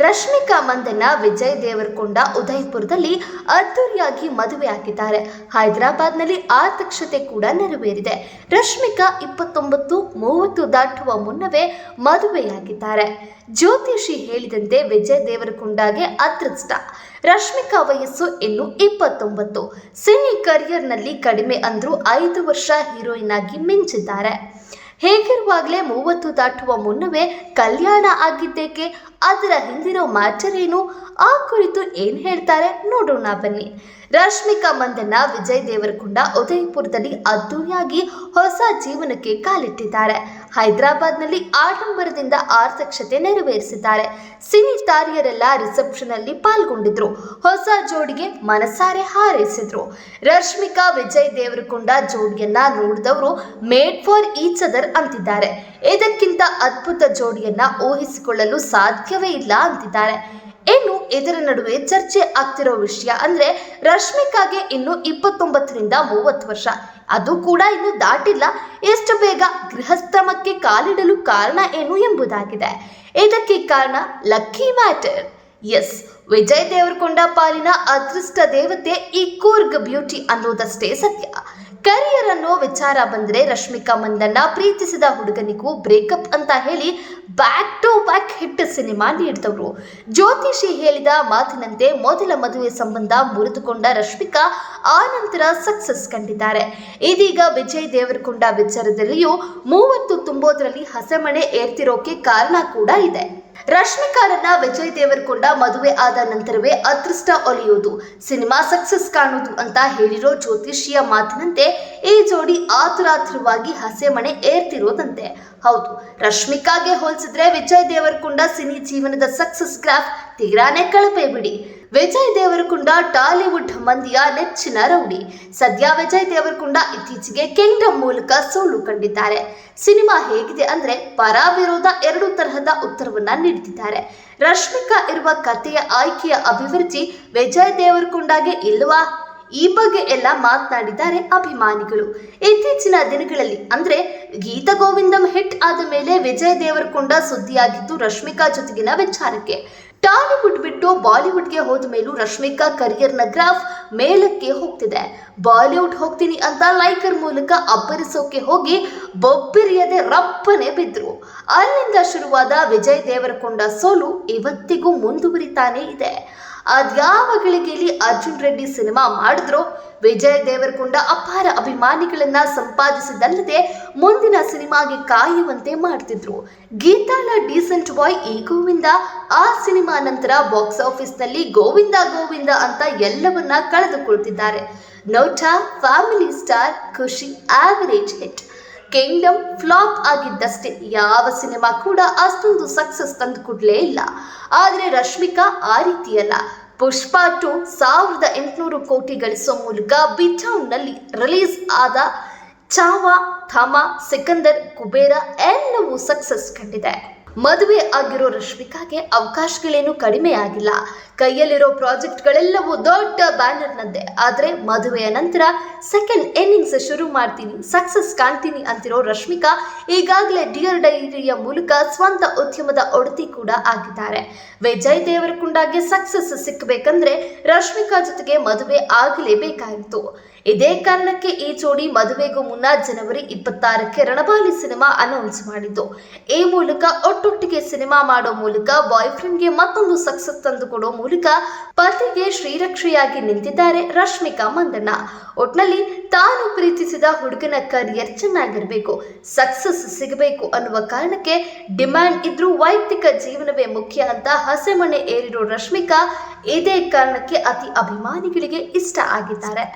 ರಶ್ಮಿಕಾ ಮಂದಣ್ಣ ವಿಜಯ್ ದೇವರಕೊಂಡ ಉದಯಪುರದಲ್ಲಿ ಅದ್ದೂರಿಯಾಗಿ ಮದುವೆ ಆಗಿದ್ದಾರೆ. ಹೈದರಾಬಾದ್ನಲ್ಲಿ ಆರತಕ್ಷತೆ ಕೂಡ ನೆರವೇರಿದೆ. ರಶ್ಮಿಕಾ 29-30 ದಾಟುವ ಮುನ್ನವೇ ಮದುವೆಯಾಗಿದ್ದಾರೆ. ಜ್ಯೋತಿಷಿ ಹೇಳಿದಂತೆ ವಿಜಯ್ ದೇವರಕೊಂಡಗೆ ಅದೃಷ್ಟ. ರಶ್ಮಿಕಾ ವಯಸ್ಸು ಇನ್ನು 29. ಸಿನಿ ಕರಿಯರ್ನಲ್ಲಿ ಕಡಿಮೆ ಅಂದ್ರೂ 5 ವರ್ಷ ಹೀರೋಯಿನ್ ಆಗಿ ಮಿಂಚಿದ್ದಾರೆ. ಹೇಗಿರುವಾಗಲೇ 30 ದಾಟುವ ಮುನ್ನವೇ ಕಲ್ಯಾಣ ಆಗಿದ್ದೇಕೆ, ಅದರ ಹಿಂದಿರೋ ಮ್ಯಾಟರ್ ಏನು, ಆ ಕುರಿತು ಏನು ಹೇಳ್ತಾರೆ ನೋಡೋಣ ಬನ್ನಿ. ರಶ್ಮಿಕಾ ಮಂದಣ್ಣ ವಿಜಯ್ ದೇವರಕೊಂಡ ಉದಯಪುರದಲ್ಲಿ ಅದ್ದೂರಿಯಾಗಿ ಹೊಸ ಜೀವನಕ್ಕೆ ಕಾಲಿಟ್ಟಿದ್ದಾರೆ. ಹೈದರಾಬಾದ್ನಲ್ಲಿ ಆಡಂಬರದಿಂದ ಆರತಕ್ಷತೆ ನೆರವೇರಿಸಿದ್ದಾರೆ. ಸಿನಿ ತಾರೆಯರೆಲ್ಲ ರಿಸೆಪ್ಷನ್ ಅಲ್ಲಿ ಪಾಲ್ಗೊಂಡಿದ್ರು. ಹೊಸ ಜೋಡಿಗೆ ಮನಸಾರೆ ಹಾರೈಸಿದ್ರು. ರಶ್ಮಿಕಾ ವಿಜಯ್ ದೇವರಕೊಂಡ ಜೋಡಿಯನ್ನ ನೋಡಿದವರು ಮೇಡ್ ಫಾರ್ ಈಚ್ ಅದರ್ ಅಂತಿದ್ದಾರೆ. ಇದಕ್ಕಿಂತ ಅದ್ಭುತ ಜೋಡಿಯನ್ನ ಊಹಿಸಿಕೊಳ್ಳಲು ಸಾಧ್ಯವೇ ಇಲ್ಲ ಅಂತಿದ್ದಾರೆ. ಇನ್ನು ಇದರ ನಡುವೆ ಚರ್ಚೆ ಆಗ್ತಿರೋ ವಿಷಯ ಅಂದ್ರೆ ರಶ್ಮಿಕಾಗೆ ಇನ್ನು 29-30 ವರ್ಷ, ಅದು ಕೂಡ ಇನ್ನು ದಾಟಿಲ್ಲ. ಎಷ್ಟು ಬೇಗ ಗೃಹಸ್ಥಾಶ್ರಮಕ್ಕೆ ಕಾಲಿಡಲು ಕಾರಣ ಏನು ಎಂಬುದಾಗಿದೆ. ಇದಕ್ಕೆ ಕಾರಣ lucky matter. Yes, Vijay Deverakonda ಪಾಲಿನ ಅದೃಷ್ಟ ದೇವತೆ ಈ ಕೂರ್ಗ್ ಬ್ಯೂಟಿ ಅನ್ನೋದಷ್ಟೇ ಸತ್ಯ. ಕರಿಯರ್ ಅನ್ನೋ ವಿಚಾರ ಬಂದರೆ ರಶ್ಮಿಕಾ ಮಂದಣ್ಣ ಪ್ರೀತಿಸಿದ ಹುಡುಗನಿಗೂ ಬ್ರೇಕಪ್ ಅಂತ ಹೇಳಿ back to back hit cinema ನೀಡಿದವರು. ಜ್ಯೋತಿಷಿ ಹೇಳಿದ ಮಾತಿನಂತೆ ಮೊದಲ ಮದುವೆ ಸಂಬಂಧ ಮುರಿದುಕೊಂಡ ರಶ್ಮಿಕಾ ಆ ನಂತರ ಸಕ್ಸಸ್ ಕಂಡಿದ್ದಾರೆ. ಇದೀಗ ವಿಜಯ್ ದೇವರಕೊಂಡ ವಿಚಾರದಲ್ಲಿಯೂ 30 ತುಂಬೋದ್ರಲ್ಲಿ ಹಸೆಮಣೆ ಏರ್ತಿರೋಕೆ ಕಾರಣ ಕೂಡ ಇದೆ. ರಶ್ಮಿಕಾರನ್ನ ವಿಜಯ್ ದೇವರಕೊಂಡ ಮದುವೆ ಆದ ನಂತರವೇ ಅದೃಷ್ಟ ಒಲಿಯೋದು, ಸಿನಿಮಾ ಸಕ್ಸಸ್ ಕಾಣೋದು ಅಂತ ಹೇಳಿರೋ ಜ್ಯೋತಿಷಿಯ ಮಾತಿನಂತೆ ಈ ಜೋಡಿ ಆತುರಾತುರವಾಗಿ ಹಸೆಮಣೆ ಏರ್ತಿರೋದಂತೆ. ಹೌದು, ರಶ್ಮಿಕಾಗೆ ಹೋಲಿಸಿದ್ರೆ ವಿಜಯ್ ದೇವರಕೊಂಡ ಸಿನಿ ಜೀವನದ ಸಕ್ಸಸ್ ಗ್ರಾಫ್ ತೀರಾನೇ ಕಳಪೆ ಬಿಡಿ. ವಿಜಯ್ ದೇವರಕೊಂಡ ಟಾಲಿವುಡ್ ಮಂದಿಯ ನೆಚ್ಚಿನ ರೌಡಿ. ಸದ್ಯ ವಿಜಯ್ ದೇವರಕೊಂಡ ಇತ್ತೀಚೆಗೆ ಕಿಂಗ್ಡಮ್ ಮೂಲಕ ಸೋಲು ಕಂಡಿದ್ದಾರೆ. ಸಿನಿಮಾ ಹೇಗಿದೆ ಅಂದ್ರೆ ಪರ ವಿರೋಧ 2 ತರಹದ ಉತ್ತರವನ್ನ ನೀಡುತ್ತಿದ್ದಾರೆ. ರಶ್ಮಿಕಾ ಇರುವ ಕಥೆಯ ಆಯ್ಕೆಯ ಅಭಿರುಚಿ ವಿಜಯ್ ದೇವರಕೊಂಡಗೆ ಇಲ್ವಾ, ಈ ಬಗ್ಗೆ ಎಲ್ಲ ಮಾತನಾಡಿದ್ದಾರೆ ಅಭಿಮಾನಿಗಳು. ಇತ್ತೀಚಿನ ದಿನಗಳಲ್ಲಿ ಅಂದ್ರೆ ಗೀತ ಗೋವಿಂದಂ ಹಿಟ್ ಆದ ಮೇಲೆ ವಿಜಯ್ ದೇವರಕೊಂಡ ಸುದ್ದಿಯಾಗಿದ್ದು ರಶ್ಮಿಕಾ ಜೊತೆಗಿನ ವಿಚಾರಕ್ಕೆ. ಟಾಲಿವುಡ್ ಬಿಟ್ಟು ಬಾಲಿವುಡ್ಗೆ ಹೋದ ಮೇಲೂ ರಶ್ಮಿಕಾ ಕರಿಯರ್ನ ಗ್ರಾಫ್ ಮೇಲಕ್ಕೆ ಹೋಗ್ತಿದೆ. ಬಾಲಿವುಡ್ ಹೋಗ್ತೀನಿ ಅಂತ ಲೈಕರ್ ಮೂಲಕ ಅಬ್ಬರಿಸೋಕೆ ಹೋಗಿ ಬೊಬ್ಬಿರಿಯದೆ ರಪ್ಪನೆ ಬಿದ್ರು. ಅಲ್ಲಿಂದ ಶುರುವಾದ ವಿಜಯ್ ದೇವರಕೊಂಡ ಸೋಲು ಇವತ್ತಿಗೂ ಮುಂದುವರಿತಾನೆ ಇದೆ. ಅದ್ಯಾವ ಗಳಿಗೆಯಲ್ಲಿ ಅರ್ಜುನ್ ರೆಡ್ಡಿ ಸಿನಿಮಾ ಮಾಡಿದ್ರು ವಿಜಯ್ ದೇವರಕೊಂಡ ಅಪಾರ ಅಭಿಮಾನಿಗಳನ್ನ ಸಂಪಾದಿಸಿದಲ್ಲದೆ ಮುಂದಿನ ಸಿನಿಮಾಗೆ ಕಾಯುವಂತೆ ಮಾಡ್ತಿದ್ರು. ಗೀತಾಲ ಡೀಸೆಂಟ್ ಬಾಯ್ ಈ ಗೋವಿಂದ ಆ ಸಿನಿಮಾ ನಂತರ ಬಾಕ್ಸ್ ಆಫೀಸ್ ನಲ್ಲಿ ಗೋವಿಂದ ಗೋವಿಂದ ಅಂತ ಎಲ್ಲವನ್ನ ಕಳೆದುಕೊಳ್ತಿದ್ದಾರೆ. ನೋಟಾ, ಫ್ಯಾಮಿಲಿ ಸ್ಟಾರ್, ಖುಷಿ ಆವರೇಜ್ ಹಿಟ್. ಕಿಂಗ್ಡಮ್ ಫ್ಲಾಪ್ ಆಗಿದ್ದಷ್ಟೇ, ಯಾವ ಸಿನಿಮಾ ಕೂಡ ಅಷ್ಟೊಂದು ಸಕ್ಸಸ್ ತಂದುಕೊಡ್ಲೇ ಇಲ್ಲ. ಆದರೆ ರಶ್ಮಿಕಾ ಆ ರೀತಿಯಲ್ಲ. ಪುಷ್ಪ 2 1800 ಕೋಟಿ ಗಳಿಸೋ ಮೂಲಕ ಬಿಟೌನ್ನಲ್ಲಿ ರಿಲೀಸ್ ಆದ. ಚಾವಾ, ಥಮಾ, ಸಿಕಂದರ್, ಕುಬೇರ ಎಲ್ಲವೂ ಸಕ್ಸಸ್ ಕಂಡಿದೆ. ಮದುವೆ ಆಗಿರೋ ರಶ್ಮಿಕಾಗೆ ಅವಕಾಶಗಳೇನು ಕಡಿಮೆ ಆಗಿಲ್ಲ. ಕೈಯಲ್ಲಿರೋ ಪ್ರಾಜೆಕ್ಟ್ಗಳೆಲ್ಲವೂ ದೊಡ್ಡ ಬ್ಯಾನರ್ನದ್ದೇ. ಆದರೆ ಮದುವೆಯ ನಂತರ ಸೆಕೆಂಡ್ ಇನ್ನಿಂಗ್ಸ್ ಶುರು ಮಾಡ್ತೀನಿ, ಸಕ್ಸಸ್ ಕಾಣ್ತೀನಿ ಅಂತಿರೋ ರಶ್ಮಿಕಾ ಈಗಾಗಲೇ ಡಿಯರ್ ಡೈರಿಯ ಮೂಲಕ ಸ್ವಂತ ಉದ್ಯಮದ ಒಡತಿ ಕೂಡ ಆಗಿದ್ದಾರೆ. ವಿಜಯ್ ದೇವರಕೊಂಡಗೆ ಸಕ್ಸಸ್ ಸಿಕ್ಕಬೇಕಂದ್ರೆ ರಶ್ಮಿಕಾ ಜೊತೆಗೆ ಮದುವೆ ಆಗಲೇಬೇಕಾಗಿತ್ತು. ಇದೇ ಕಾರಣಕ್ಕೆ ಈ ಜೋಡಿ ಮದುವೆಗೂ ಮುನ್ನ ಜನವರಿ 26ಕ್ಕೆ ರಣಬಾಲಿ ಸಿನಿಮಾ ಅನೌನ್ಸ್ ಮಾಡಿದ್ದು. ಈ ಮೂಲಕ ಒಟ್ಟೊಟ್ಟಿಗೆ ಸಿನಿಮಾ ಮಾಡೋ ಮೂಲಕ ಬಾಯ್ ಫ್ರೆಂಡ್ಗೆ ಮತ್ತೊಂದು ಸಕ್ಸಸ್ ತಂದುಕೊಡೋ ಮೂಲಕ ಪತಿಗೆ ಶ್ರೀರಕ್ಷೆಯಾಗಿ ನಿಂತಿದ್ದಾರೆ ರಶ್ಮಿಕಾ ಮಂದಣ್ಣ. ಒಟ್ನಲ್ಲಿ ತಾನು ಪ್ರೀತಿಸಿದ ಹುಡುಗನ ಕರಿಯರ್ ಚೆನ್ನಾಗಿರ್ಬೇಕು, ಸಕ್ಸಸ್ ಸಿಗಬೇಕು ಅನ್ನುವ ಕಾರಣಕ್ಕೆ ಡಿಮ್ಯಾಂಡ್ ಇದ್ರೂ ವೈಯಕ್ತಿಕ ಜೀವನವೇ ಮುಖ್ಯ ಅಂತ ಹಸೆಮಣೆ ಏರಿರೋ ರಶ್ಮಿಕಾ ಇದೇ ಕಾರಣಕ್ಕೆ ಅತಿ ಅಭಿಮಾನಿಗಳಿಗೆ ಇಷ್ಟ ಆಗಿದ್ದಾರೆ.